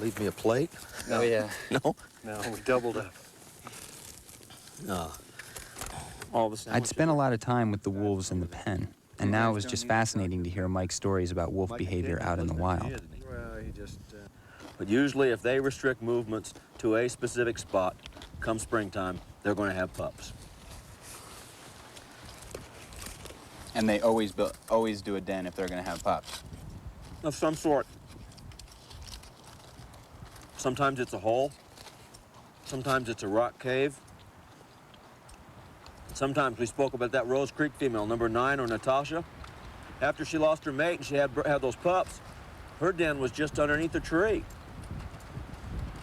Leave me a plate? Oh, yeah. No? No, we doubled up. No. I'd spent a lot of time with the wolves in the pen, and now it was just fascinating to hear Mike's stories about wolf behavior out in the wild. Well, he just... But usually if they restrict movements to a specific spot, come springtime, they're going to have pups. And they always do a den if they're going to have pups. Of some sort. Sometimes it's a hole. Sometimes it's a rock cave. Sometimes we spoke about that Rose Creek female, number 9, or Natasha. After she lost her mate and she had those pups, her den was just underneath a tree.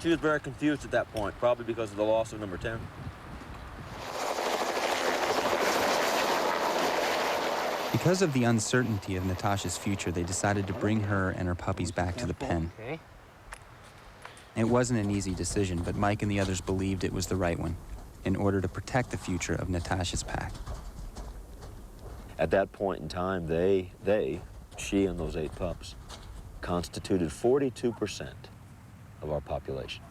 She was very confused at that point, probably because of the loss of number 10. Because of the uncertainty of Natasha's future, they decided to bring her and her puppies back to the pen. Okay. It wasn't an easy decision, but Mike and the others believed it was the right one in order to protect the future of Natasha's pack. At that point in time, she and those 8 pups, constituted 42% of our population.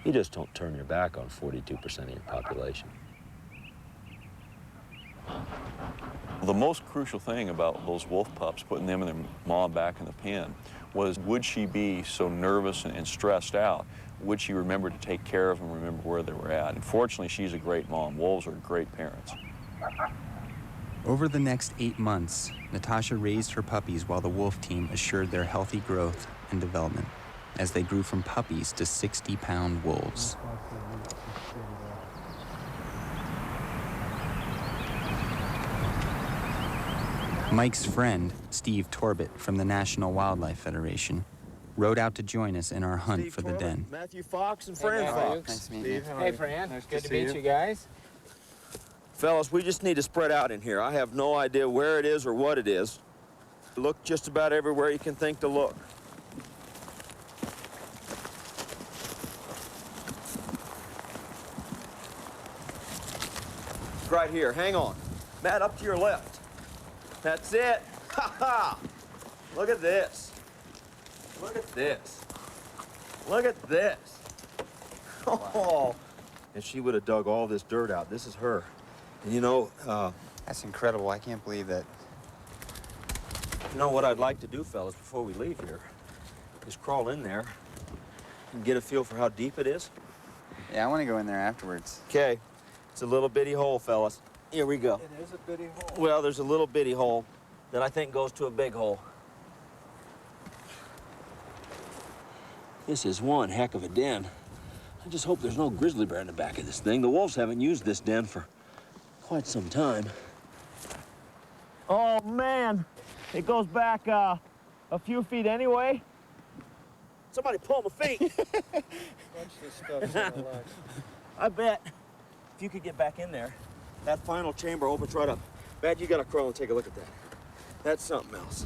You just don't turn your back on 42% of your population. The most crucial thing about those wolf pups, putting them and their mom back in the pen, was would she be so nervous and stressed out? Would she remember to take care of them, remember where they were at? And fortunately, she's a great mom. Wolves are great parents. Over the next 8 months, Natasha raised her puppies while the wolf team assured their healthy growth and development as they grew from puppies to 60-pound wolves. Mike's friend, Steve Torbett from the National Wildlife Federation, rode out to join us in our hunt Steve for the Torbett, den. Matthew Fox and Fran Fox. Nice to meet you. Hey, Fran. Nice Good to see meet you guys. Fellas, we just need to spread out in here. I have no idea where it is or what it is. Look just about everywhere you can think to look. Right here, hang on. Matt, up to your left. That's it. Ha ha! Look at this. Look at this. Look at this. Oh, and she would have dug all this dirt out. This is her. And you know, That's incredible. I can't believe that. you know what I'd like to do, fellas, before we leave here, is crawl in there and get a feel for how deep it is. Yeah, I want to go in there afterwards. Okay, it's a little bitty hole, fellas. Here we go. It is a bitty hole. Well, there's a little bitty hole that I think goes to a big hole. This is one heck of a den. I just hope there's no grizzly bear in the back of this thing. The wolves haven't used this den for quite some time. Oh, man. It goes back a few feet anyway. Somebody pull my feet. Bunch of stuff's in the lunch. I bet if you could get back in there, that final chamber opens right up. Bad, you gotta crawl and take a look at that. That's something else.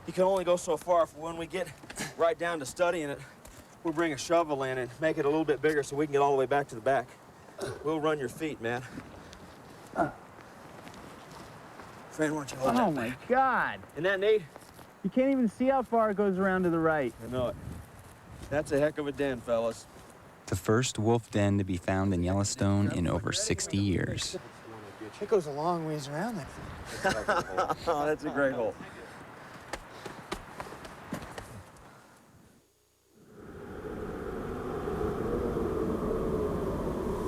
You can only go so far. For when we get right down to studying it, we'll bring a shovel in and make it a little bit bigger so we can get all the way back to the back. We'll run your feet, man. Fran, why don't you hold that? Oh my God. Isn't that neat? You can't even see how far it goes around to the right. I know it. That's a heck of a den, fellas. The first wolf den to be found in Yellowstone in over 60 years. It goes a long ways around there. Oh, that's a great hole.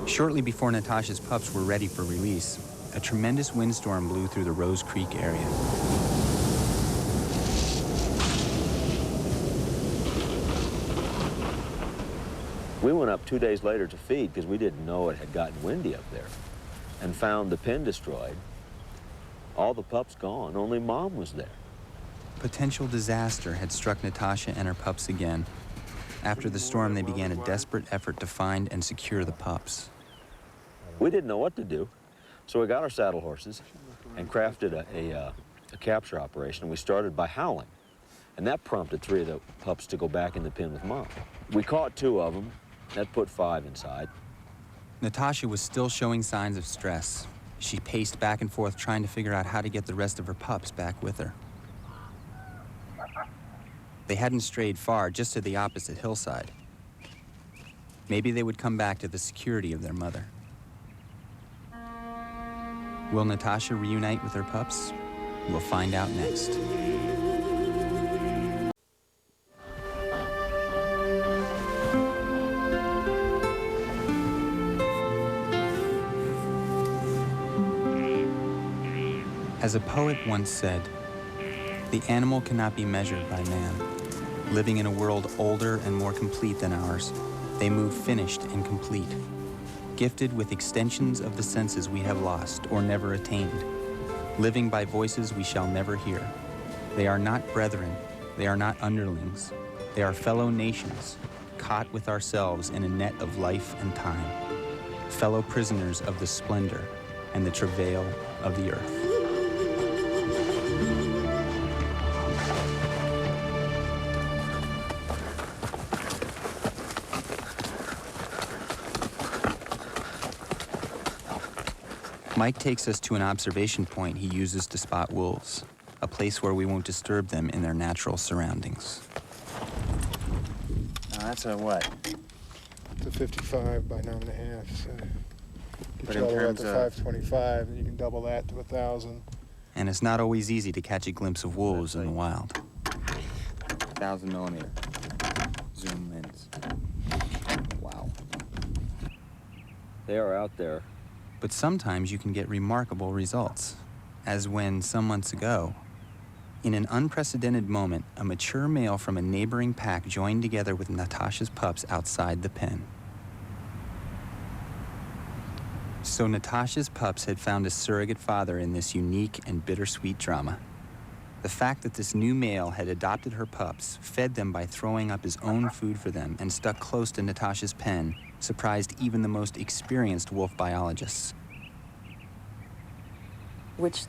Shortly before Natasha's pups were ready for release, a tremendous windstorm blew through the Rose Creek area. We went up 2 days later to feed because we didn't know it had gotten windy up there and found the pen destroyed. All the pups gone, only Mom was there. Potential disaster had struck Natasha and her pups again. After the storm, they began a desperate effort to find and secure the pups. We didn't know what to do, so we got our saddle horses and crafted a capture operation. We started by howling, and that prompted 3 of the pups to go back in the pen with Mom. We caught 2 of them. That put 5 inside. Natasha was still showing signs of stress. She paced back and forth trying to figure out how to get the rest of her pups back with her. They hadn't strayed far, just to the opposite hillside. Maybe they would come back to the security of their mother. Will Natasha reunite with her pups? We'll find out next. As a poet once said, the animal cannot be measured by man. Living in a world older and more complete than ours, they move finished and complete, gifted with extensions of the senses we have lost or never attained, living by voices we shall never hear. They are not brethren, they are not underlings, they are fellow nations, caught with ourselves in a net of life and time, fellow prisoners of the splendor and the travail of the earth. Mike takes us to an observation point he uses to spot wolves, a place where we won't disturb them in their natural surroundings. Now that's a what? It's a 55 by 9.5. So But get in you all the way up terms to of- 525, and you can double that to 1,000. And it's not always easy to catch a glimpse of wolves in the wild. 1,000 millimeter zoom lens. Wow. They are out there. But sometimes you can get remarkable results, as when, some months ago, in an unprecedented moment, a mature male from a neighboring pack joined together with Natasha's pups outside the pen. So Natasha's pups had found a surrogate father in this unique and bittersweet drama. The fact that this new male had adopted her pups, fed them by throwing up his own food for them, and stuck close to Natasha's pen surprised even the most experienced wolf biologists. Which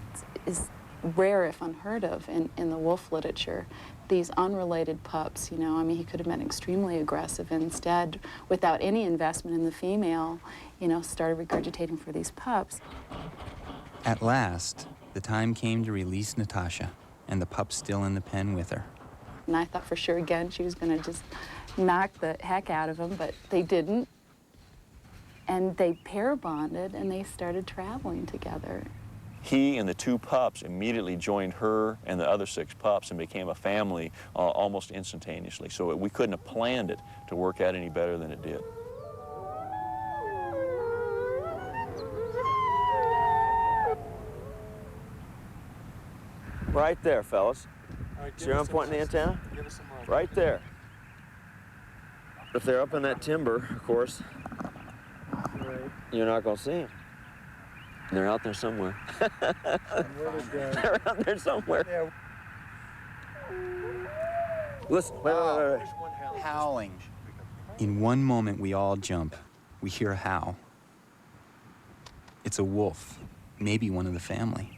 is rare if unheard of in the wolf literature. These unrelated pups, you know, I mean, he could have been extremely aggressive and instead, without any investment in the female, you know, started regurgitating for these pups. At last, the time came to release Natasha, and the pups still in the pen with her. And I thought for sure, again, she was going to just knock the heck out of him, but they didn't. And they pair bonded, and they started traveling together. He and the 2 pups immediately joined her and the other 6 pups and became a family almost instantaneously. So we couldn't have planned it to work out any better than it did. Right there, fellas. All right, See where I'm pointing the antenna? Give us some more. Right there. If they're up in that timber, of course, Right. you're not going to see them. They're out there somewhere. And where did They're out there somewhere. yeah. Listen, wait. There's one howl. Howling. In one moment, we all jump. We hear a howl. It's a wolf, maybe one of the family.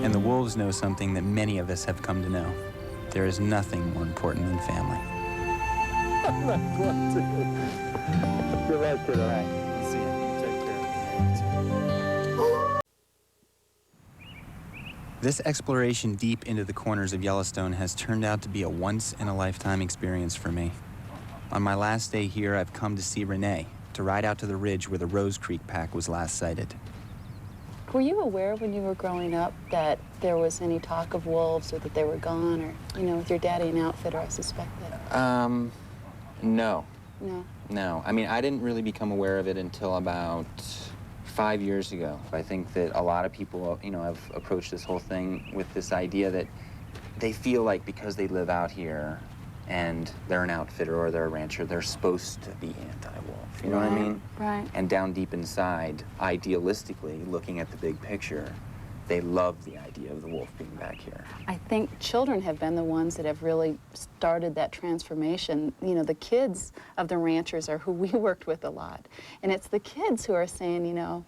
And the wolves know something that many of us have come to know. There is nothing more important than family. I'm not going to. Good luck, kiddo. All right. See ya. This exploration deep into the corners of Yellowstone has turned out to be a once-in-a-lifetime experience for me. On my last day here, I've come to see Renee, to ride out to the ridge where the Rose Creek pack was last sighted. Were you aware when you were growing up that there was any talk of wolves or that they were gone or, you know, with your daddy an outfitter, I suspect that? No. No. No. I mean, I didn't really become aware of it until about 5 years ago. I think that a lot of people, you know, have approached this whole thing with this idea that they feel like because they live out here and they're an outfitter or they're a rancher, they're supposed to be anti-wolf. You know what I mean? Right. And down deep inside, idealistically, looking at the big picture, they love the idea of the wolf being back here. I think children have been the ones that have really started that transformation. You know, the kids of the ranchers are who we worked with a lot. And it's the kids who are saying, you know,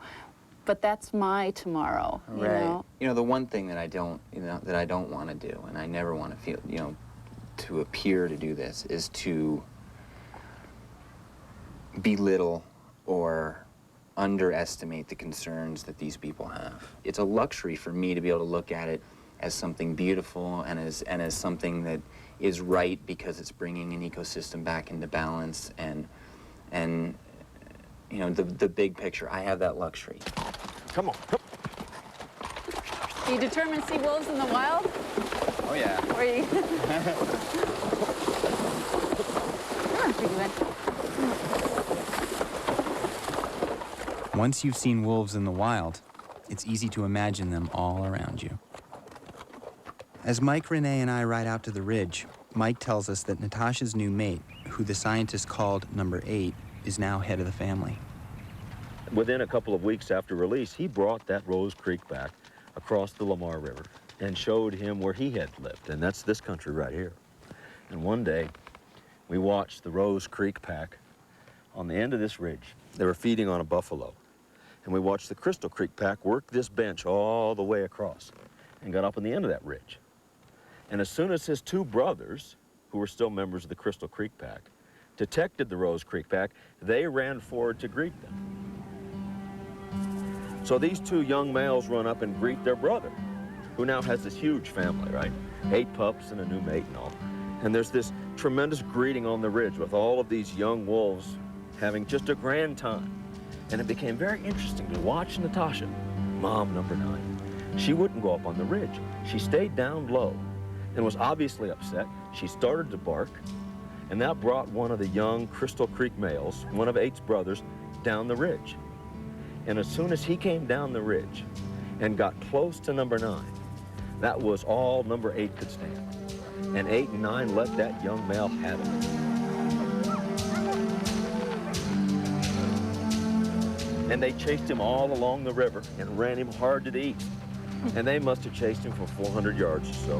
but that's my tomorrow, you know? You know, the one thing that I don't, that I don't want to do, and I never want to feel, to appear to do this, is to belittle or underestimate the concerns that these people have. It's a luxury for me to be able to look at it as something beautiful and as something that is right because it's bringing an ecosystem back into balance and you know, the big picture. I have that luxury. Come on, come. Are you determined to see wolves in the wild? Oh yeah. Or are you... Come on, Piggy Went. Once you've seen wolves in the wild, it's easy to imagine them all around you. As Mike, Renee, and I ride out to the ridge, Mike tells us that Natasha's new mate, who the scientists called number 8, is now head of the family. Within a couple of weeks after release, he brought that Rose Creek back across the Lamar River and showed him where he had lived, and that's this country right here. And one day, we watched the Rose Creek pack on the end of this ridge. They were feeding on a buffalo. And we watched the Crystal Creek pack work this bench all the way across and got up on the end of that ridge. And as soon as his 2 brothers, who were still members of the Crystal Creek pack, detected the Rose Creek pack, they ran forward to greet them. So these 2 young males run up and greet their brother, who now has this huge family, right? 8 pups and a new mate and all. And there's this tremendous greeting on the ridge with all of these young wolves having just a grand time. And it became very interesting to watch Natasha, mom number 9. She wouldn't go up on the ridge. She stayed down low and was obviously upset. She started to bark, and that brought one of the young Crystal Creek males, one of 8's brothers, down the ridge. And as soon as he came down the ridge and got close to number 9, that was all number 8 could stand. And 8 and 9 let that young male have it. And they chased him all along the river and ran him hard to the east. And they must have chased him for 400 yards or so.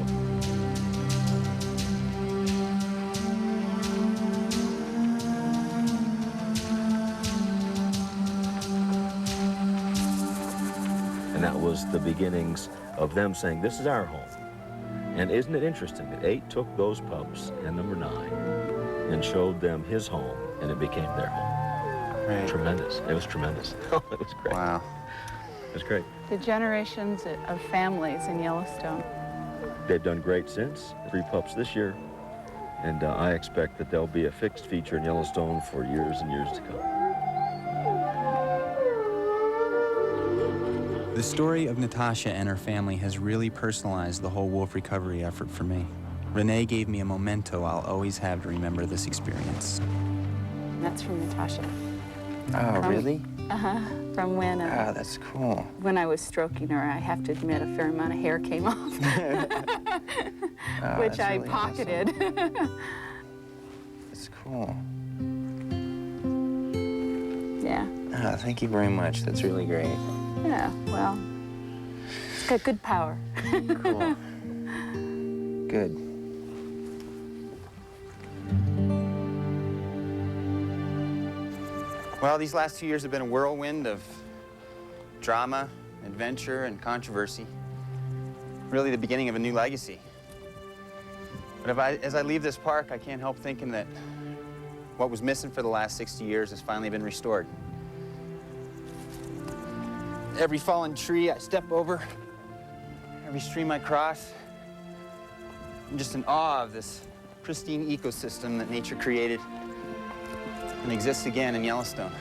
And that was the beginnings of them saying, this is our home. And isn't it interesting that 8 took those pups and number 9 and showed them his home, and it became their home. Right. Tremendous. It was tremendous. It was great. Wow. It was great. The generations of families in Yellowstone. They've done great since. 3 pups this year. And I expect that there'll be a fixed feature in Yellowstone for years and years to come. The story of Natasha and her family has really personalized the whole wolf recovery effort for me. Renee gave me a memento I'll always have to remember this experience. That's from Natasha. Oh, really? Uh-huh. From when That's cool. when I was stroking her, I have to admit a fair amount of hair came off, which I really pocketed. Awesome. That's cool. Yeah. Oh, thank you very much. That's really great. Yeah, well, it's got good power. Cool. Good. Well, these last 2 years have been a whirlwind of drama, adventure, and controversy. Really the beginning of a new legacy. But as I leave this park, I can't help thinking that what was missing for the last 60 years has finally been restored. Every fallen tree I step over, every stream I cross, I'm just in awe of this pristine ecosystem that nature created and exists again in Yellowstone.